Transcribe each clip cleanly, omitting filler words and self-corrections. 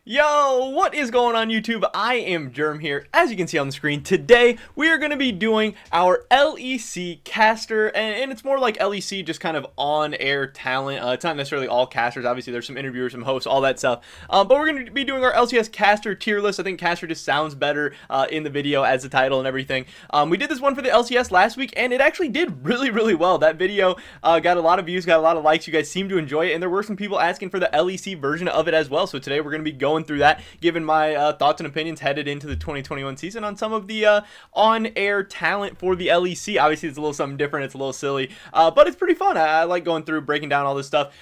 Yo, what is going on YouTube? I am Germ here. As you can see on the screen, today we are going to be doing our LEC caster, and it's more like LEC, just kind of on-air talent. It's not necessarily all casters. Obviously, there's some interviewers, some hosts, all that stuff. But we're going to be doing our LCS caster tier list. I think caster just sounds better in the video as the title and everything. We did this one for the LCS last week, and it actually did really, really well. That video got a lot of views, got a lot of likes. You guys seem to enjoy it, and there were some people asking for the LEC version of it as well. So today we're going to be going through that, giving my thoughts and opinions headed into the 2021 season on some of the on-air talent for the LEC. Obviously, it's a little something different. It's a little silly, but it's pretty fun. I like going through, breaking down all this stuff.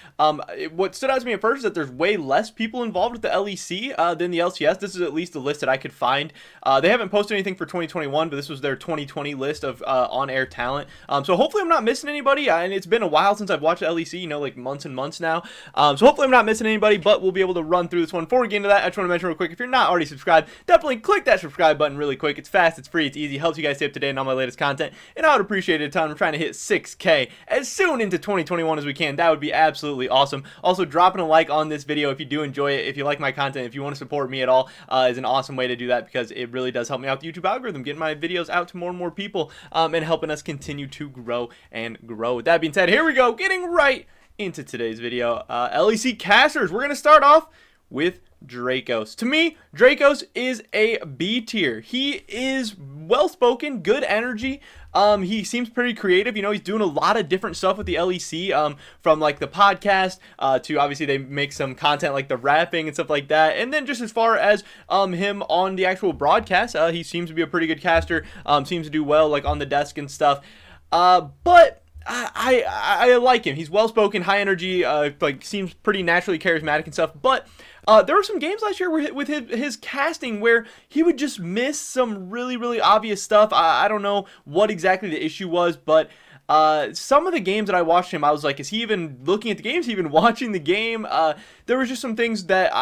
What stood out to me at first is that there's way less people involved with the LEC than the LCS. This is at least the list that I could find. They haven't posted anything for 2021, but this was their 2020 list of on-air talent. So hopefully I'm not missing anybody, and it's been a while since I've watched the LEC, like months and months now. So hopefully I'm not missing anybody, but we'll be able to run through this one. Before we get into that, I just want to mention real quick, if you're not already subscribed, definitely click that subscribe button really quick. It's fast, it's free, it's easy, helps you guys stay up to date on all my latest content, and I would appreciate it a ton. I'm trying to hit 6K as soon into 2021 as we can. That would be absolutely awesome. Also, dropping a like on this video if you do enjoy it, if you like my content, if you want to support me at all, is an awesome way to do that, because it really does help me out with the YouTube algorithm, getting my videos out to more and more people, and helping us continue to grow and grow. With that being said, here we go, getting right into today's video. LEC casters, we're going to start off with Dracos. To me, Dracos is a B tier. He is well-spoken, good energy. He seems pretty creative. He's doing a lot of different stuff with the LEC, from like the podcast to obviously they make some content like the rapping and stuff like that. And then just as far as him on the actual broadcast, he seems to be a pretty good caster. Seems to do well like on the desk and stuff. But I like him. He's well-spoken, high energy, like seems pretty naturally charismatic and stuff. But there were some games last year with his casting where he would just miss some really, really obvious stuff. I don't know what exactly the issue was, but some of the games that I watched him, I was like, is he even looking at the games? Is he even watching the game? There was just some things that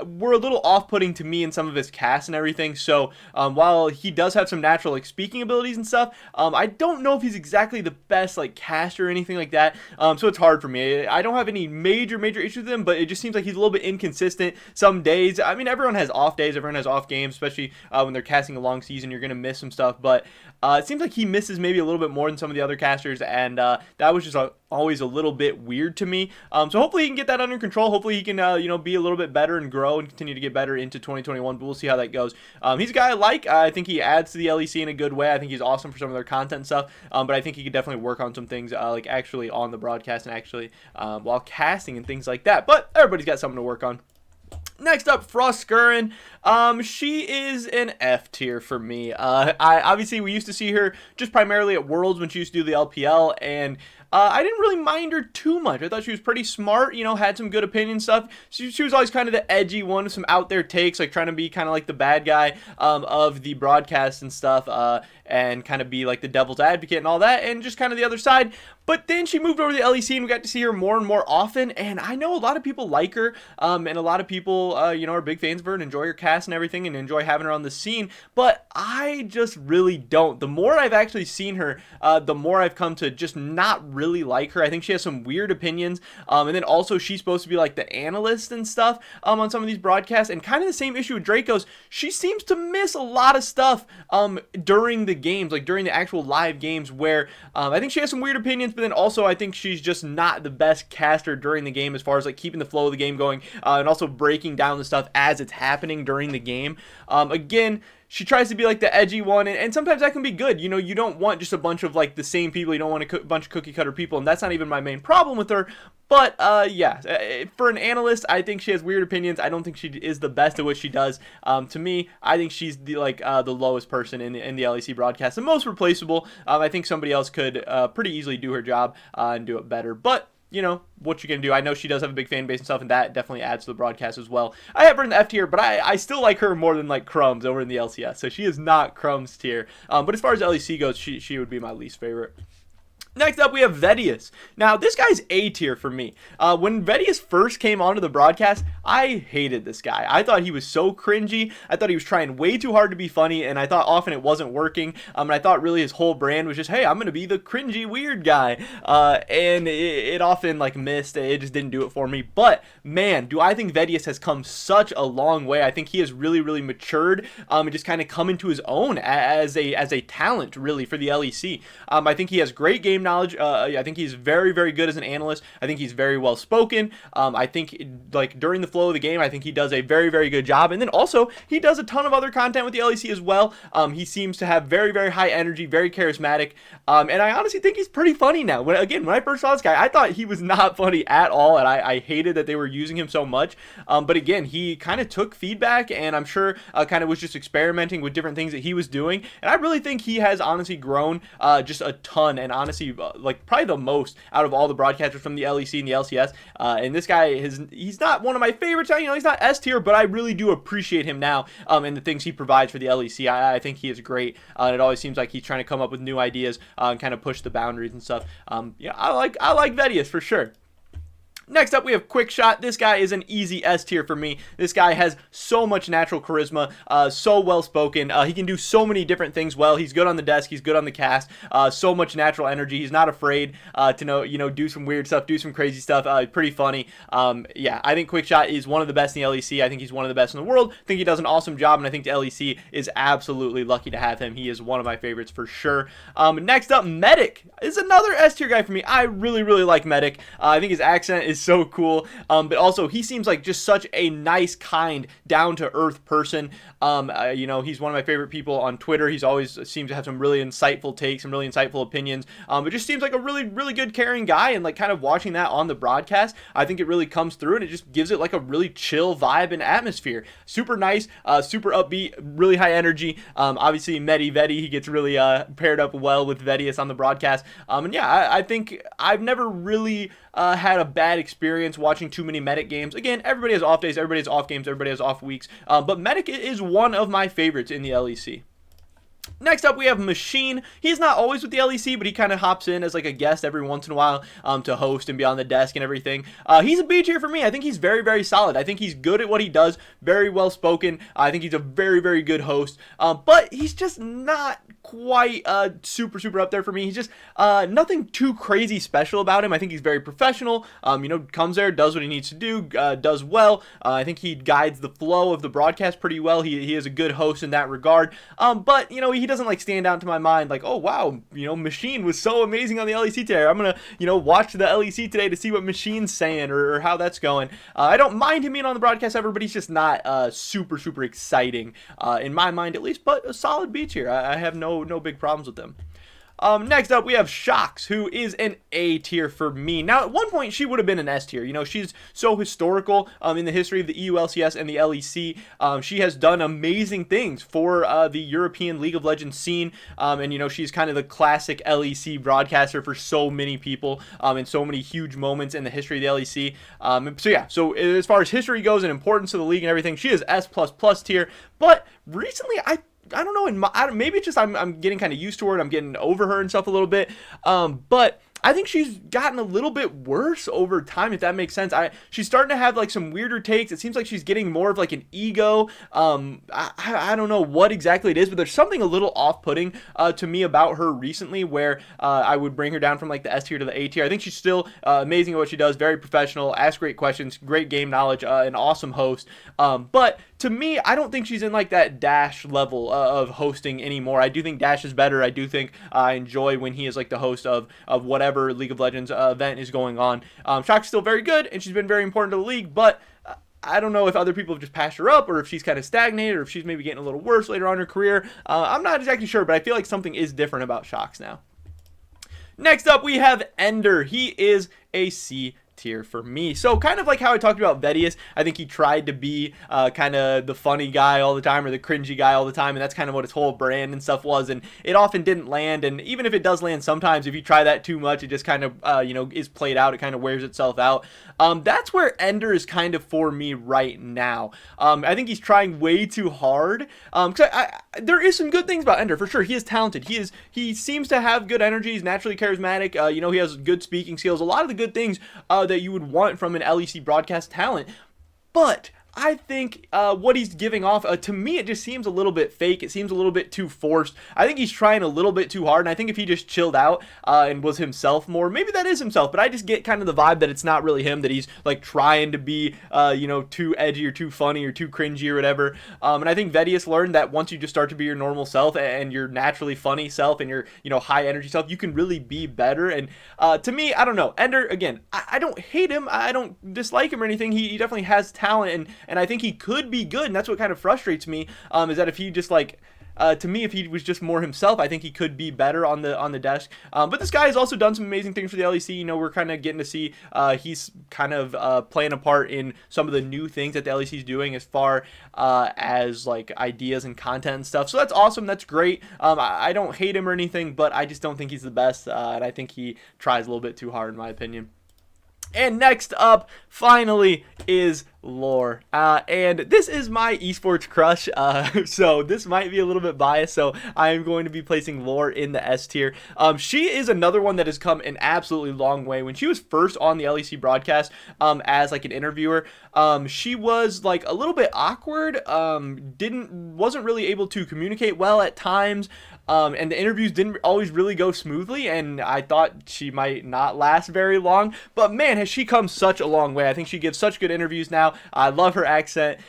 were a little off-putting to me in some of his casts and everything. So while he does have some natural like speaking abilities and stuff, I don't know if he's exactly the best like caster or anything like that. So it's hard for me. I don't have any major issues with him, but it just seems like he's a little bit inconsistent some days. I mean, everyone has off days, everyone has off games, especially when they're casting a long season. You're gonna miss some stuff, but it seems like he misses maybe a little bit more than some of the other casters, and that was just always a little bit weird to me. So hopefully he can get that under control. Hopefully he can be a little bit better and grow and continue to get better into 2021, but we'll see how that goes. He's a guy I like. I think he adds to the LEC in a good way. I think he's awesome for some of their content and stuff, but I think he could definitely work on some things like actually on the broadcast and actually while casting and things like that. But everybody's got something to work on. Next up, Froskurin. She is an F tier for me. Obviously we used to see her just primarily at Worlds when she used to do the LPL, and I didn't really mind her too much. I thought she was pretty smart, had some good opinion stuff. She was always kind of the edgy one with some out there takes, like trying to be kind of like the bad guy of the broadcast and stuff, and kind of be like the devil's advocate and all that, and just kind of the other side. But then she moved over to the LEC, and we got to see her more and more often, and I know a lot of people like her, and a lot of people, are big fans of her and enjoy her cast and everything and enjoy having her on the scene, but I just really don't. The more I've actually seen her, the more I've come to just not really like her. I think she has some weird opinions, and then also she's supposed to be like the analyst and stuff on some of these broadcasts, and kind of the same issue with Dracos. She seems to miss a lot of stuff during the games, like during the actual live games, where I think she has some weird opinions, but then also I think she's just not the best caster during the game as far as like keeping the flow of the game going, and also breaking down the stuff as it's happening during the game. Again, she tries to be like the edgy one, and sometimes that can be good. You don't want just a bunch of like the same people. You don't want a bunch of cookie cutter people, and that's not even my main problem with her. But yeah, for an analyst, I think she has weird opinions. I don't think she is the best at what she does. To me, I think she's the lowest person in the LEC broadcast, the most replaceable. I think somebody else could pretty easily do her job and do it better. But what you can do. I know she does have a big fan base and stuff, and that definitely adds to the broadcast as well. I have her in the F tier, but I still like her more than like Crumbs over in the LCS. So she is not Crumbs tier. But as far as LEC goes, she would be my least favorite. Next up, we have Vedius. Now, this guy's A tier for me. When Vedius first came onto the broadcast, I hated this guy. I thought he was so cringy. I thought he was trying way too hard to be funny, and I thought often it wasn't working. And I thought really his whole brand was just, hey, I'm going to be the cringy weird guy. And it often like missed. It just didn't do it for me. But man, do I think Vedius has come such a long way. I think he has really, really matured and just kind of come into his own as a talent, really, for the LEC. I think he has great game knowledge. I think he's very, very good as an analyst. I think he's very well spoken. I think like during the flow of the game, I think he does a very, very good job. And then also he does a ton of other content with the LEC as well. He seems to have very, very high energy, very charismatic. And I honestly think he's pretty funny now. When I first saw this guy, I thought he was not funny at all. And I hated that they were using him so much. But again, he kind of took feedback, and I'm sure kind of was just experimenting with different things that he was doing. And I really think he has honestly grown just a ton, and honestly like probably the most out of all the broadcasters from the LEC and the LCS. And this guy he's not one of my favorites. He's not S tier, but I really do appreciate him now and the things he provides for the LEC. I think he is great. And it always seems like he's trying to come up with new ideas and kind of push the boundaries and stuff. Yeah, I like Vedius for sure. Next up, we have Quickshot. This guy is an easy S tier for me. This guy has so much natural charisma, so well spoken. He can do so many different things well. He's good on the desk. He's good on the cast. So much natural energy. He's not afraid to do some weird stuff, do some crazy stuff. Pretty funny. Yeah, I think Quickshot is one of the best in the LEC. I think he's one of the best in the world. I think he does an awesome job, and I think the LEC is absolutely lucky to have him. He is one of my favorites for sure. Next up, Medic is another S tier guy for me. I really, really like Medic. I think his accent is so cool, but also he seems like just such a nice, kind, down-to-earth person. He's one of my favorite people on Twitter. He's always seems to have some really insightful takes, some really insightful opinions. It just seems like a really, really good, caring guy, and like kind of watching that on the broadcast, I think it really comes through, and it just gives it like a really chill vibe and atmosphere. Super nice, super upbeat, really high energy. Obviously, Vedi, he gets really paired up well with Vedius on the broadcast. And yeah, I think I've never really had a bad experience watching too many Medic games. Again, everybody has off days, everybody has off games, everybody has off weeks, but Medic is one of my favorites in the LEC. Next up, we have Machine. He's not always with the LEC, but he kind of hops in as like a guest every once in a while to host and be on the desk and everything. He's a B tier for me. I think he's very, very solid. I think he's good at what he does, very well spoken. I think he's a very, very good host, but he's just not quite super, super up there for me. He's just nothing too crazy special about him. I think he's very professional, comes there, does what he needs to do, does well. I think he guides the flow of the broadcast pretty well. He is a good host in that regard, but he doesn't like stand out to my mind like, oh wow, Machine was so amazing on the LEC today. I'm gonna watch the LEC today to see what Machine's saying or how that's going. I don't mind him being on the broadcast ever, but he's just not super, super exciting in my mind at least, but a solid B tier. I have no big problems with him. Next up, we have Shox, who is an A tier for me. Now, at one point, she would have been an S tier. She's so historical in the history of the EULCS and the LEC. She has done amazing things for the European League of Legends scene. And she's kind of the classic LEC broadcaster for so many people and so many huge moments in the history of the LEC. So as far as history goes and importance to the league and everything, she is S++ tier. But recently, I don't know, maybe it's just I'm getting kind of used to her and I'm getting over her and stuff a little bit, but I think she's gotten a little bit worse over time, if that makes sense. She's starting to have like some weirder takes. It seems like she's getting more of like an ego. I don't know what exactly it is, but there's something a little off-putting to me about her recently where I would bring her down from like the S tier to the A tier. I think she's still amazing at what she does, very professional, asks great questions, great game knowledge, an awesome host. But to me, I don't think she's in like that Dash level of hosting anymore. I do think Dash is better. I do think I enjoy when he is like the host of whatever League of Legends event is going on. Shock's still very good, and she's been very important to the league, but I don't know if other people have just passed her up or if she's kind of stagnated or if she's maybe getting a little worse later on in her career. I'm not exactly sure, but I feel like something is different about Shox now. Next up, we have Ender. He is a C tier for me. So kind of like how I talked about Vedius, I think he tried to be kind of the funny guy all the time or the cringy guy all the time, and that's kind of what his whole brand and stuff was, and it often didn't land. And even if it does land sometimes, if you try that too much, it just kind of is played out. It kind of wears itself out. That's where Ender is kind of for me right now. I think he's trying way too hard. There is some good things about Ender for sure. He is talented. He seems to have good energy. He's naturally charismatic. He has good speaking skills. A lot of the good things that you would want from an LEC broadcast talent. But I think what he's giving off, to me, it just seems a little bit fake. It seems a little bit too forced. I think he's trying a litedl bit too hard, and I think if he just chilled out and was himself more, maybe that is himself, but I just get kind of the vibe that it's not really him, that he's like trying to be, too edgy or too funny or too cringy or whatever. And I think Vedius learned that once you just start to be your normal self and your naturally funny self and your, high energy self, you can really be better. And to me, I don't know. Ender, again, I don't hate him. I don't dislike him or anything. He definitely has talent, and I think he could be good, and that's what kind of frustrates me, is that if he just to me, if he was just more himself, I think he could be better on the desk. But this guy has also done some amazing things for the LEC. We're kind of getting to see he's kind of playing a part in some of the new things that the LEC is doing as far as like ideas and content and stuff. So that's awesome. That's great. I don't hate him or anything, but I just don't think he's the best, and I think he tries a little bit too hard in my opinion. And next up, finally, is Lore. And this is my esports crush, so this might be a little bit biased, so I am going to be placing Lore in the S tier. She is another one that has come an absolutely long way. When she was first on the LEC broadcast as like an interviewer, she was like a little bit awkward, wasn't really able to communicate well at times, and the interviews didn't always really go smoothly, and I thought she might not last very long, but man, has she come such a long way. I think she gives such good interviews now. I love her accent.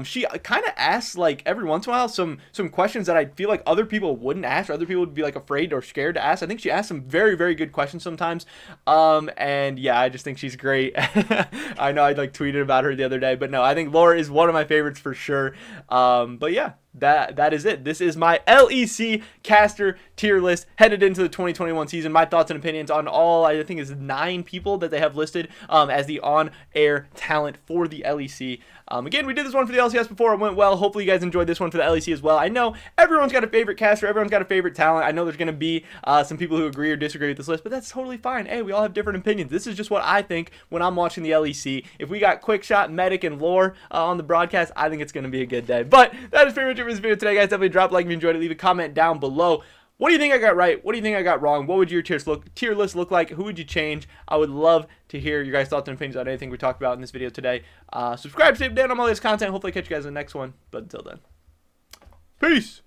She kind of asks like every once in a while some questions that I feel like other people wouldn't ask, or other people would be like afraid or scared to ask. I think she asks some very, very good questions sometimes. And yeah, I just think she's great. I know I like tweeted about her the other day, but no, I think Laura is one of my favorites for sure. But yeah, that is it. This is my LEC caster tier list headed into the 2021 season. My thoughts and opinions on all, I think is 9 people that they have listed as the on-air talent for the LEC. Again, we did this one for the LCS before. It went well. Hopefully you guys enjoyed this one for the LEC as well. I know everyone's got a favorite caster. Everyone's got a favorite talent. I know there's going to be some people who agree or disagree with this list, but that's totally fine. Hey, we all have different opinions. This is just what I think when I'm watching the LEC. If we got Quickshot, Medic, and Lore on the broadcast, I think it's going to be a good day. But that is pretty much it for this video today, guys. Definitely drop a like if you enjoyed it. Leave a comment down below. What do you think I got right? What do you think I got wrong? What would your tier list look like? Who would you change? I would love to hear your guys' thoughts and opinions on anything we talked about in this video today. Subscribe, stay up to date on all this content. Hopefully catch you guys in the next one. But until then, peace!